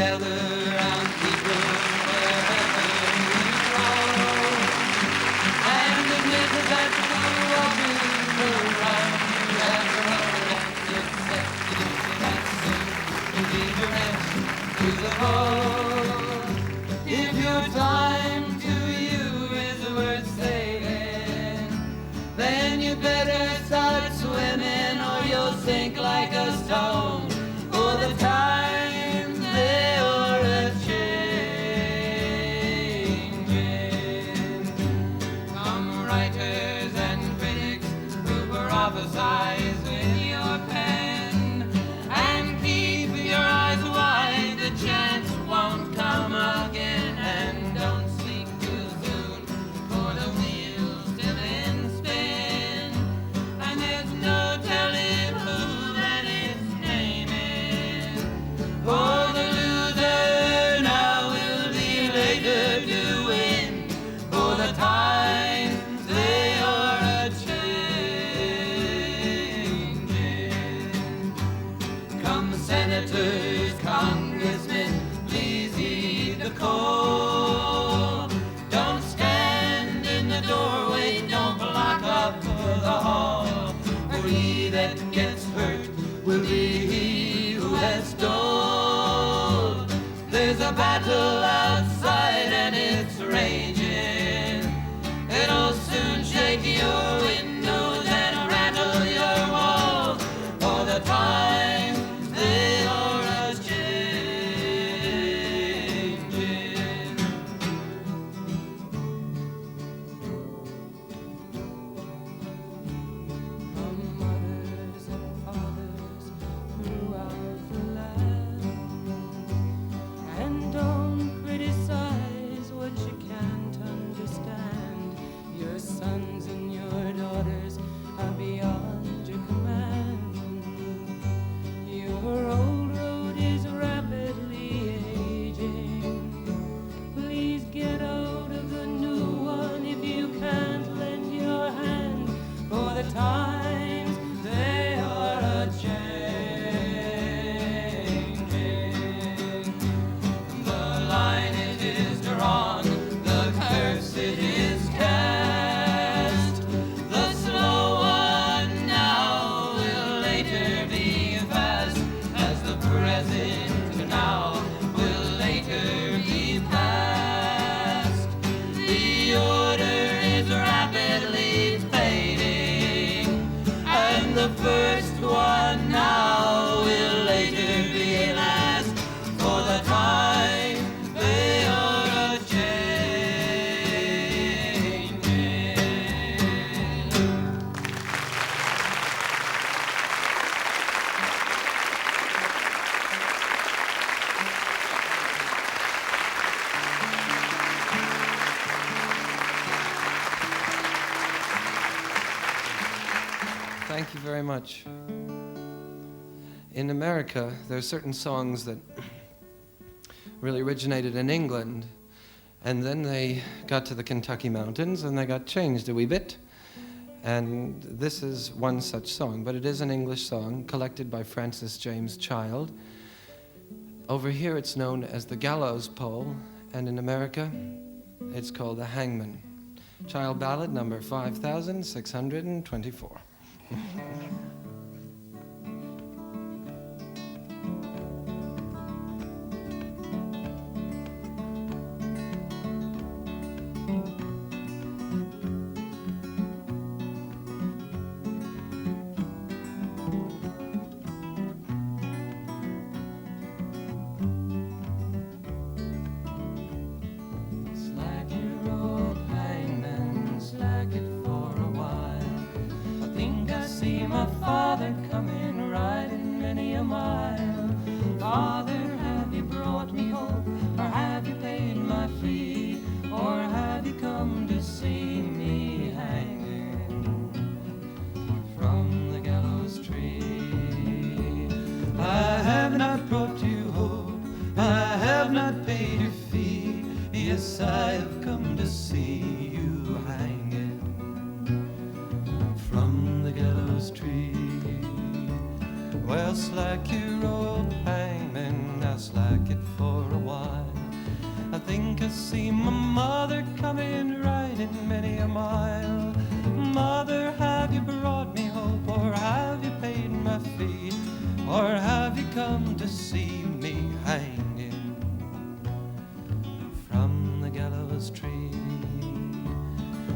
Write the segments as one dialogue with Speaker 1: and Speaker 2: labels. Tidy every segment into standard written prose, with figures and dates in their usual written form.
Speaker 1: gather round people wherever you roam, and admit that the waters around you have grown, except that soon you leave your rest to the cold. If your time to you is worth saving, then you better start swimming or you'll sink like a stone. For the times they are a-changing. Come writers and critics who prophesize with your pen, and keep your eyes wide, the chance won't come again. And don't sleep too soon, for the wheel's still in spin, and there's no telling who that its name is. For the loser now will be later to win, for the times they are a-changing. Come senators, congressmen, please heed the call. Don't stand in the doorway, don't block up the hall, for he that gets hurt will be he who has stole. There's a battle outside and it's raging. It'll soon shake your windows and rattle your walls, for the times they are a-changing. From mothers and fathers throughout the land, and don't criticize what you can't understand. Your sons and your daughters are beyond your command. Your old road is rapidly aging. Please get out of the new one if you can't lend your hand, for the times they are a-changing. The line it is drawn, the curse it is cast. The slow one now will later be fast, as the present now will later be past. The order is rapidly fading, and the first one now will later be last, for the time they are a-changing.
Speaker 2: Thank you very much. In America, there are certain songs that really originated in England, and then they got to the Kentucky mountains and they got changed a wee bit. And this is one such song, but it is an English song collected by Francis James Child. Over here it's known as the gallows pole, and in America it's called the hangman. Child ballad number 5624.
Speaker 1: Slack your rope, hangman, slack it for a while. I think I see my father coming, riding many a mile. Father, have you brought me hope, or have you paid my fee, or have you come to see me hanging from the gallows tree? I have not brought you hope, I have not paid your fee. Yes, I have come to see you hanging from the gallows tree. Well, slack your rope, hangman, now slack it for see my mother coming riding many a mile. Mother, have you brought me hope, or have you paid my fee, or have you come to see me hanging from the gallows tree?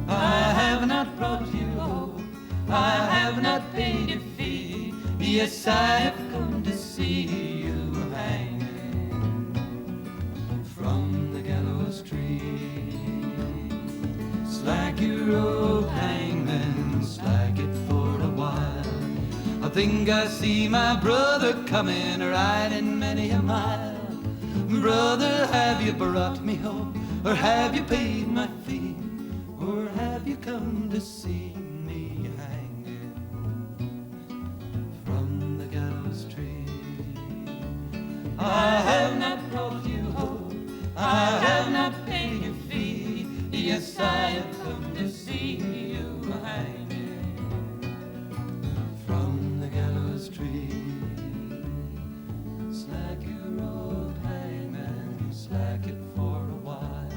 Speaker 1: I have not brought you hope, I have not paid your fee. Yes, I have come to see you hanging from the gallows tree. Slack your rope, hangman, slack it for a while. I think I see my brother coming riding many a mile. Brother, have you brought me hope, or have you paid my fee, or have you come to see me hanging from the gallows tree? I have not brought you hope, I have not paid your fee. Yes, I have come to see you hanging from the gallows tree. Slack your rope, hangman, slack it for a while.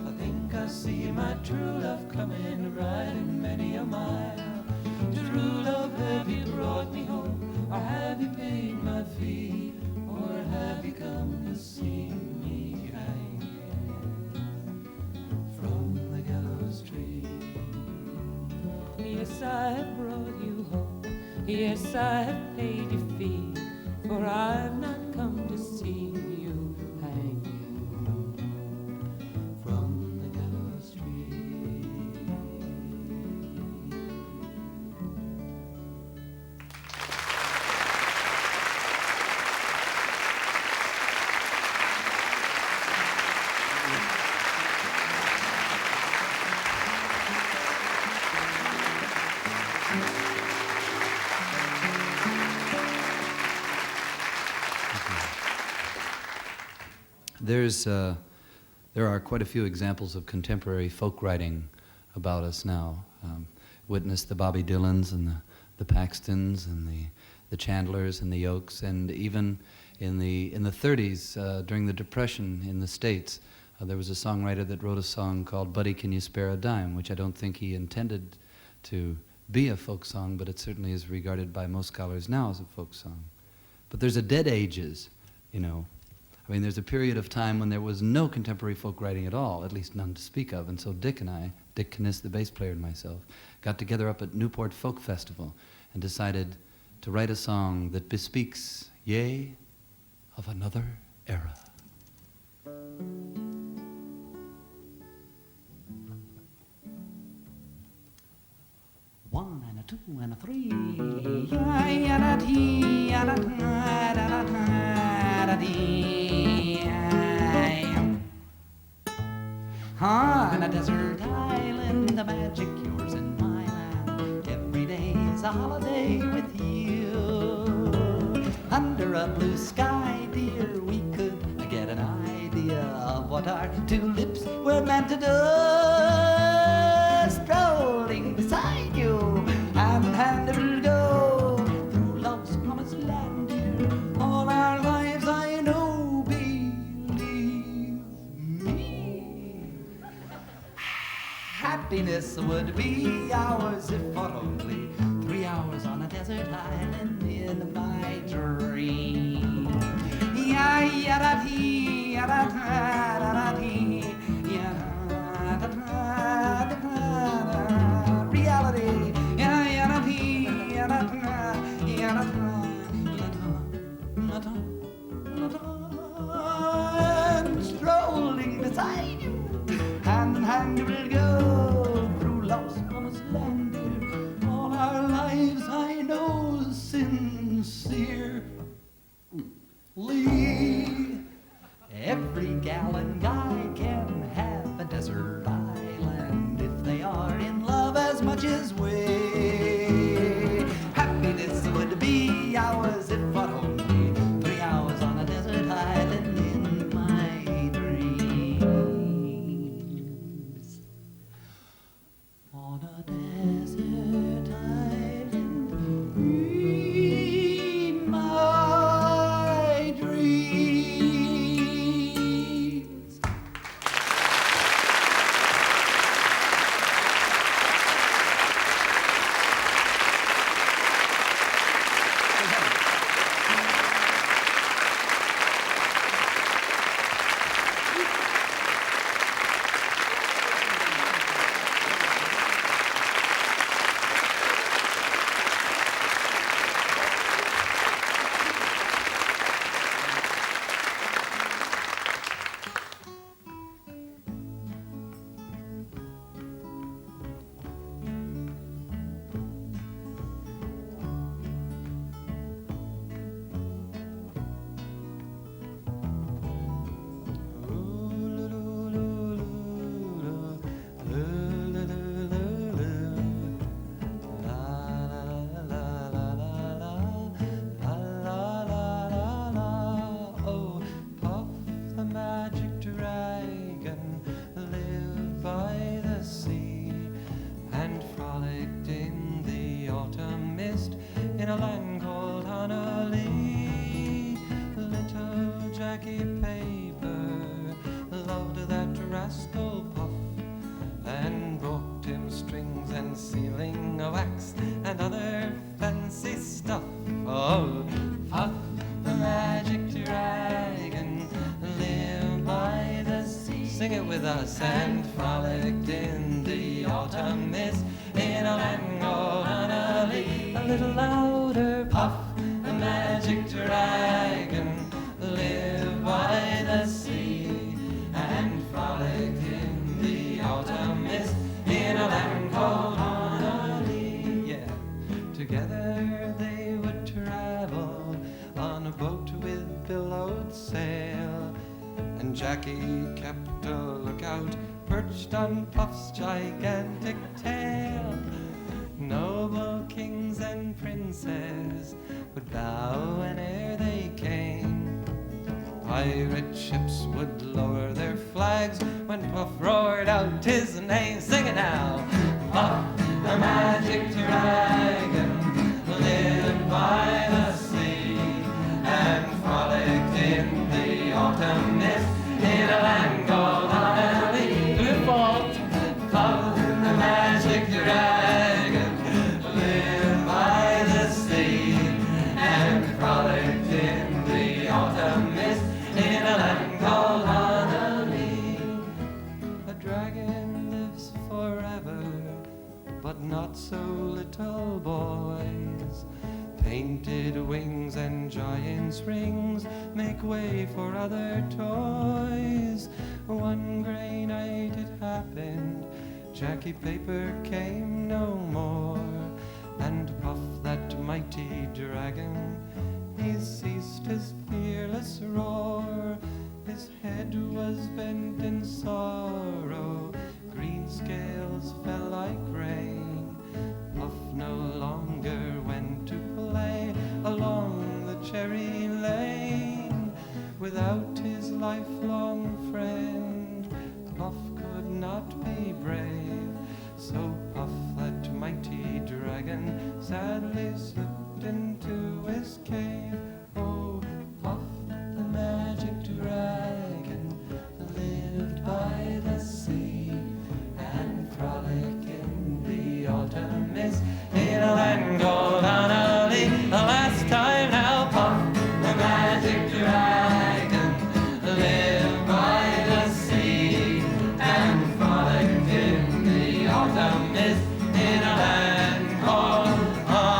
Speaker 1: I think I see my true love coming riding many a mile. True love, have you brought me home, or have you paid my fee, or have you come to see me hanging from the gallows tree? Yes, I have brought you home, yes, I have paid your fee, for I've not come to see you hanging from the gallows tree.
Speaker 3: There are quite a few examples of contemporary folk writing about us now. Witness the Bobby Dylans and the Paxtons and the Chandlers and the Oaks, and even in the 30s during the Depression in the States, there was a songwriter that wrote a song called "Buddy, Can You Spare a Dime," which I don't think he intended to be a folk song, but it certainly is regarded by most scholars now as a folk song. But there's a dead ages, you know. I mean, there's a period of time when there was no contemporary folk writing at all, at least none to speak of. And so Dick and I, Dick Kniss, the bass player, and myself, got together up at Newport Folk Festival and decided to write a song that bespeaks, yea, of another era. One and a two and a three. On a desert island, the magic yours in my land. Every day's a holiday with you. Under a blue sky, dear, we could get an idea of what our two lips were meant to do. Strolling beside you, hand in hand we'll go through love's promised land, dear. All our lives, I know, believe me. Happiness would be ours if for only 3 hours on a desert island in my dream. Ya ya da dee, ya da da dee, ya da da da da. Reality
Speaker 2: frolicked in the autumn mist in a land called Honolulu. Little Jackie Paper loved that rascal Puff, and brought him strings and sealing wax and other fancy stuff. Oh, Puff, the magic dragon, lived by the sea. Sing it with us. And frolicked in the autumn mist in a land called Honolulu. A little louder, Puff, the magic dragon, lived by the sea. And frolicked in the autumn mist in a land called Honolulu. Yeah, together they would travel on a boat with billowed sail, and Jackie kept a lookout perched on Puff's gigantic tail. Noble kings and princes would bow whene'er they came. Pirate ships would lower their flags when Puff roared out his name. Sing it now. Puff, the magic dragon, lived by the sea, and frolicked in the autumn mist in a land called Honolulu. Good fault. Puff, the magic dragon, lived by the sea, and frolicked in the autumn mist in a land called Honolulu. A dragon lives forever, but not so little boys. Painted wings and giant's rings make way for other toys. One gray night it happened, Jackie Paper came no more, and Puff, that mighty dragon, he ceased his fearless roar. His head was bent in sorrow, green scales fell like rain. Puff no longer went to play along the cherry lane. Without his lifelong friend, Puff could not be brave. So Puff, that mighty dragon, sadly slipped into his cave. Oh, Puff, the magic dragon, lived by the sea, and frolicked in the autumn mist in a land called Honolulu. The last time now, Puff, the magic dragon, lived by the sea, and frolicked in the autumn mist in a land called Honolulu.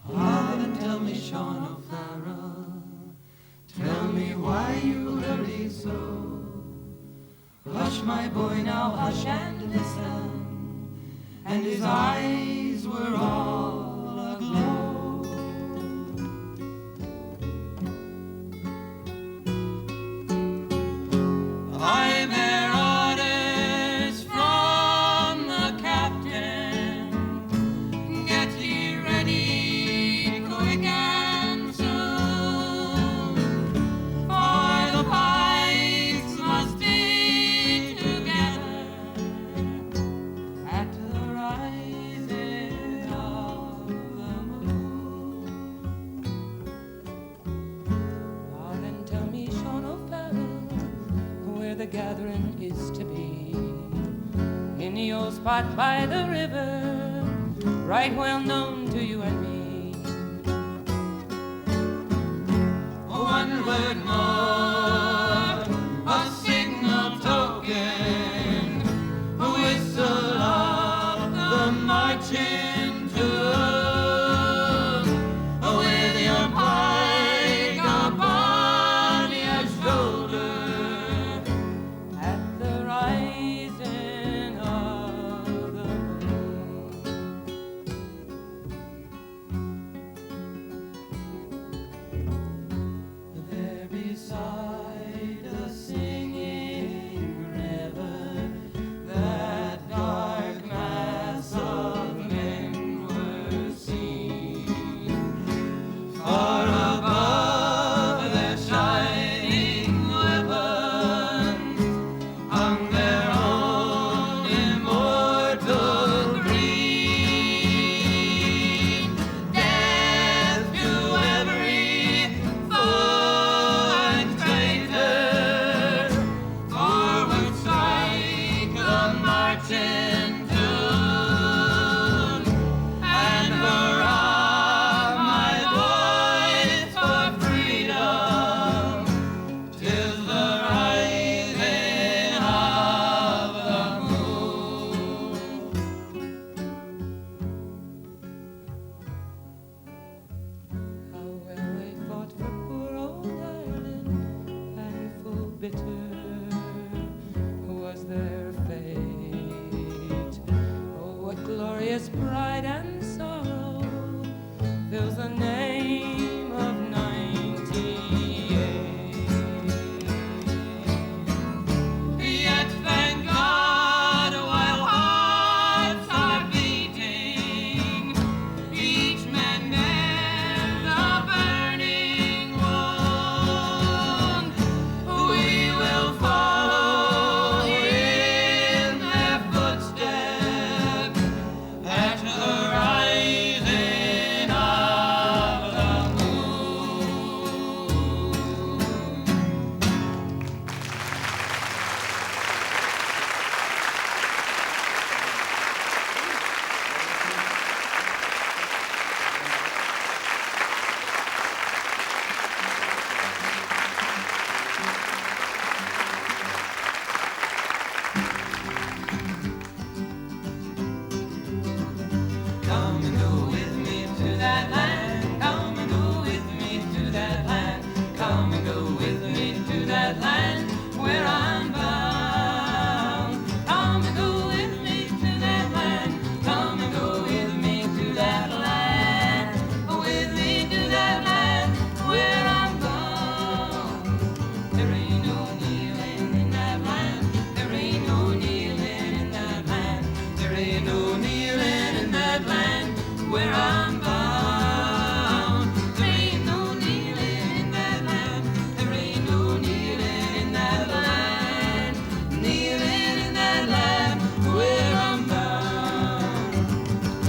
Speaker 2: Father, tell me, Sean O'Farrell, tell me why you hurry so. Hush, my boy, now hush and listen. And his eyes were all aglow. I bear orders from the captain. Get ye ready, quick and soon. For the pikes must be together at the rising of the moon.
Speaker 1: Ah, then tell me, Sean O'Farrell, where the gathering is to be. In the old spot by the river, right well known to you and me.
Speaker 2: One word more, a signal token, a whistle of the marching tune. With your pike upon your shoulder,
Speaker 1: At the rising marching tune, and hurrah, my boys, for freedom, 'tis the rising of the moon. How well they fought for poor old Ireland, and full bitter was their fate. Oh, what glorious pride and sorrow fills the name of 98. Yet thank God, while hearts are beating, each man bears a burning wound. We will follow in their footsteps at the rising of the moon. Come and go with me to that land. Come and go with me to that land. Come and go with me to that land where I'm bound. Come and go with me to that land. Come and go with me to that land. With me to that land where I'm bound. There ain't no kneeling in that land. There ain't no kneeling in that land. There ain't no kneeling in that land where I'm bound. There ain't no kneeling in that land. There ain't no kneeling in that land. Kneeling in that land where I'm bound.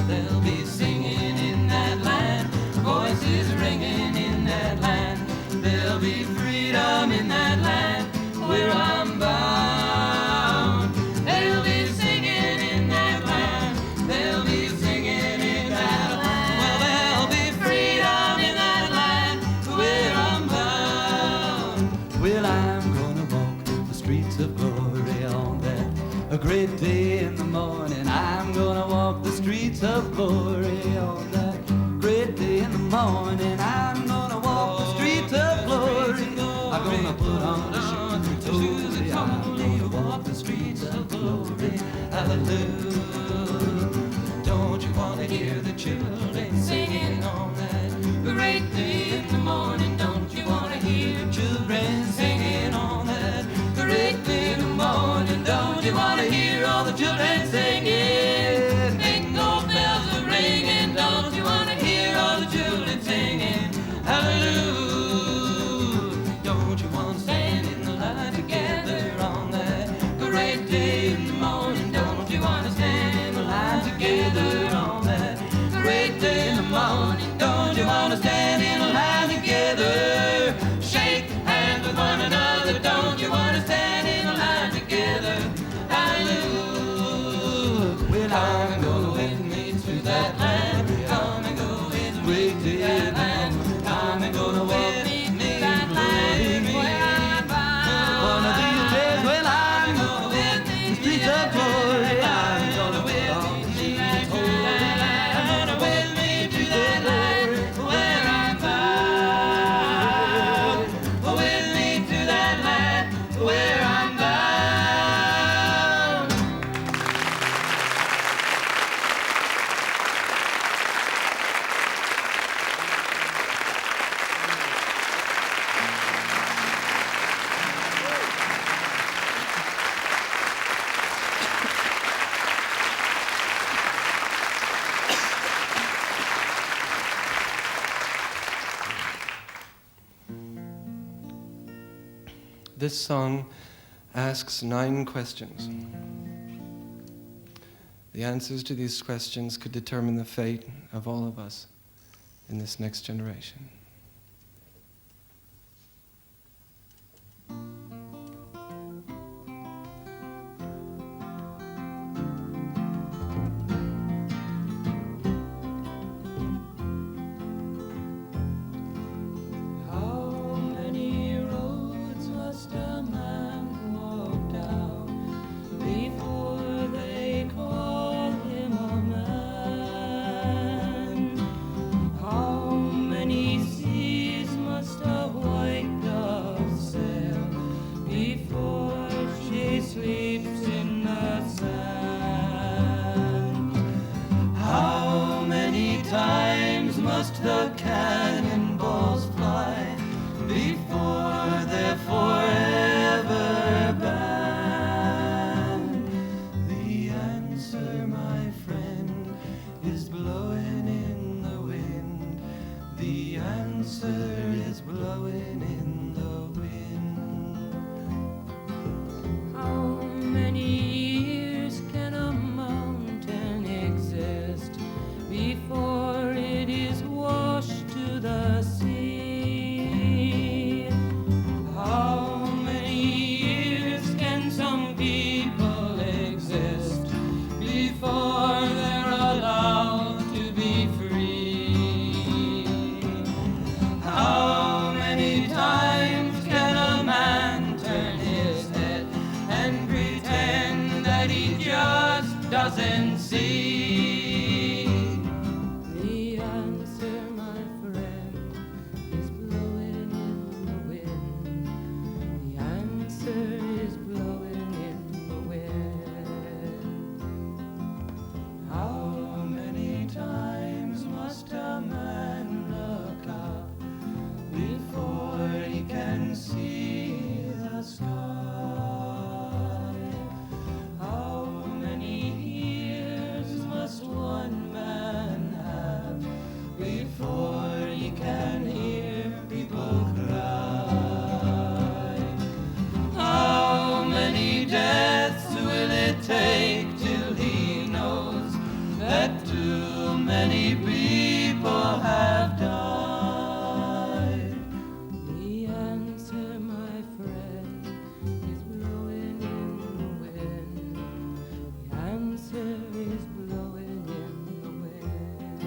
Speaker 1: They'll be singing in that land, voices ringing in that land. There'll be freedom in that land where I'm bound. They'll be singing in that land. They'll be singing in that land. Well, there'll be freedom in that land where I'm bound.
Speaker 4: Well, I'm gonna walk the streets of glory on that a great day in the morning. I'm gonna walk the streets of glory on that great day in the morning. I'm gonna walk the streets of glory. I'm gonna put on the shoes of glory. I'm gonna walk the streets of glory. Hallelujah.
Speaker 1: Don't you want to hear the children singing on that great day in the morning? Don't you want to hear children singing on that great day in the morning? Don't you want to hear all the children singing? Bingo bells are ringing. Don't you want to hear all the children singing? Hallelujah. Don't you want to stand in the line together on that great day in the morning? Don't you want to stand in the line together on that great day in the morning? Don't you want to stand in a line together? Shake hands with one another. Don't you want to stand in a line together? Hallelujah.
Speaker 4: Well,
Speaker 1: Come and
Speaker 4: I'm
Speaker 1: go
Speaker 4: gonna
Speaker 1: with me to that land. Come and go with me to that land. Come and go with me to that land where I'm bound.
Speaker 4: one of these days, well, I'm
Speaker 1: Go
Speaker 4: gonna
Speaker 1: with me
Speaker 4: the streets of glory. I'm gonna
Speaker 1: with
Speaker 4: put on
Speaker 1: me
Speaker 4: the
Speaker 1: to
Speaker 4: shoes
Speaker 1: that
Speaker 4: of glory.
Speaker 1: land. With me to that land where I'm bound. With me to that land where I'm bound.
Speaker 2: This song asks 9 questions. The answers to these questions could determine the fate of all of us in this next generation.
Speaker 1: he just doesn't see. The answer, my friend, is blowing in the wind. The answer is blowing in the wind. How many times must a man look up before he can see the sky? How many years must one man have before he can hear people cry? How many deaths will it take till he knows that too many people have died? The answer, my friend, is blowing in the wind. The answer is blowing in the wind.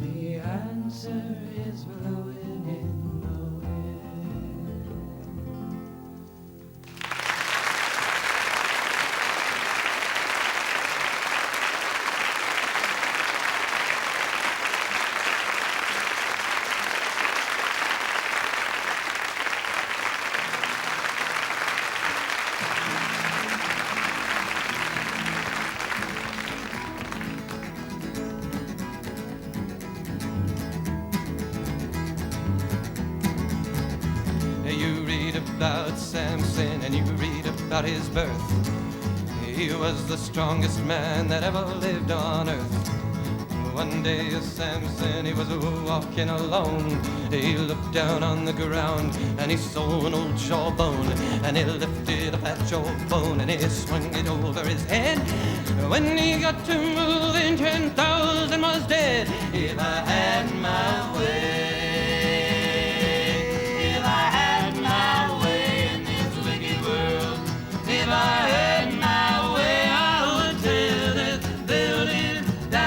Speaker 1: The answer is blowing in the wind. You read about Samson and you read about his birth. He was the strongest man that ever lived on earth. One day Samson, he was walking alone. He looked down on the ground and he saw an old jawbone. And he lifted up that jawbone and he swung it over his head. When he got to moving, 10,000 was dead. If I had my way, if I had my way in this wicked world, if I had my way, I would tear this building down.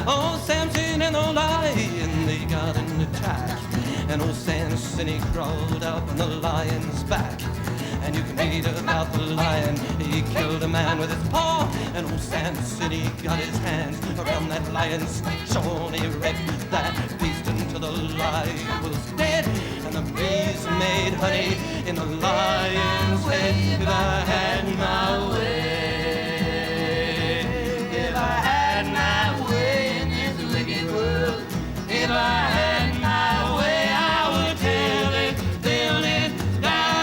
Speaker 1: Oh, Samson and the lion, they got an attack. And old Samson, he crawled up on the lion's back. And you can read about the lion, he killed a man with his paw. And old Samson, he got his hands around that lion's jaw. And he ripped that beast until the lion was dead. And the bees made honey in the lion's head. If I had my way, if I had my way in this wicked world, if I had my way, I would tear this building down.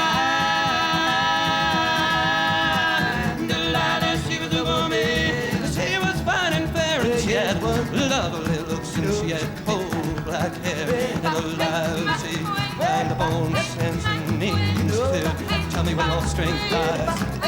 Speaker 1: Delilah, she was a woman, she was fine and fair, and she had lovely looks, and she had coal black hair, and a lousy kind of bone sense and means to tell me when all strength dies.